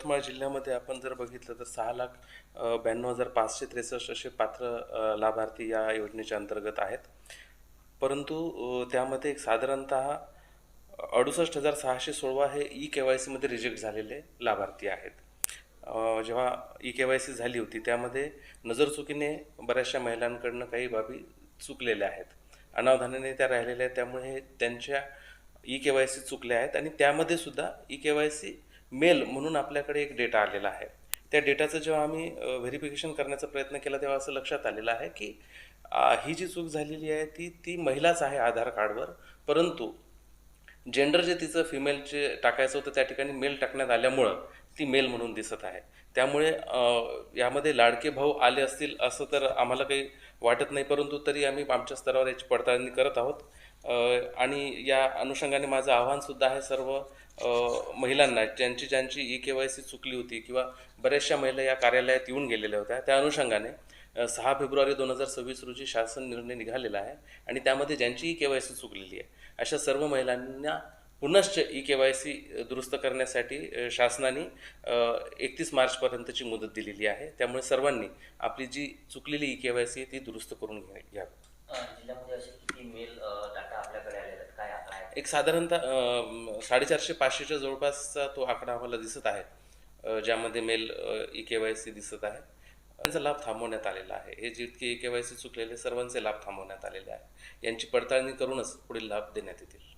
यवतमाळ जिल्ह्यामध्ये आपण जर बघितलं तर 6,92,563 असे पात्र लाभार्थी या योजनेच्या अंतर्गत आहेत. परंतु त्यामध्ये एक साधारणतः 68,616 हे ई-के-वाय-सीमध्ये रिजेक्ट झालेले लाभार्थी आहेत. जेव्हा ई-के-वाय-सी झाली होती त्यामध्ये नजरचुकीने बऱ्याचशा महिलांकडनं काही बाबी चुकलेल्या आहेत, अनावधानाने त्या राहिलेल्या आहेत. त्यामुळे त्यांच्या ई-के-वाय-सी चुकल्या आहेत आणि त्यामध्ये सुद्धा ई-के-वाय-सी मेल म्हणून आपल्याकडे एक डेटा आलेला आहे. त्या डेटाचं जेव्हा आम्ही व्हेरिफिकेशन करण्याचा प्रयत्न केला तेव्हा असं लक्षात आलेलं आहे की ही जी चूक झालेली आहे ती महिलाच आहे आधार कार्डवर, परंतु जेंडर जे तिचं फिमेलचे टाकायचं होतं त्या ठिकाणी मेल टाकण्यात आल्यामुळं ती मेल म्हणून दिसत आहे. त्यामुळे यामध्ये लाडके भाऊ आले असतील असं तर आम्हाला काही वाटत नाही, परंतु तरी आम्ही आमच्या स्तरावर याची पडताळणी करत आहोत. आणि या अनुषंगाने माझं आव्हानसुद्धा आहे सर्व महिलांना ज्यांची ई-के-वाय-सी चुकली होती किंवा बऱ्याचशा महिला या कार्यालयात येऊन गेलेल्या होत्या, त्या अनुषंगाने 6 फेब्रुवारी 2026 रोजी शासन निर्णय निघालेला आहे आणि त्यामध्ये ज्यांची ई-के-वाय-सी चुकलेली आहे अशा सर्व महिलांना पुनश्च ई-के-वाय-सी दुरुस्त करण्यासाठी शासनाने 31 मार्चपर्यंतची मुदत दिलेली आहे. त्यामुळे सर्वांनी आपली जी चुकलेली ई-के-वाय-सी ती दुरुस्त करून घ्यावी. जिल्ह्यामध्ये असे किती मेल डाटा आपल्याकडे आलेले आहेत, काय आकडा आहे? एक साधारणतः 450-500च्या जवळपासचा तो आकडा आम्हाला दिसत आहे, ज्यामध्ये मेल ई-के-वाय-सी दिसत आहे. त्यांचा लाभ थांबवण्यात आलेला आहे. हे जितके ई-के-वाय-सी चुकलेले सर्वांचे लाभ थांबवण्यात आलेले आहे. यांची पडताळणी करूनच पुढील लाभ देण्यात येतील.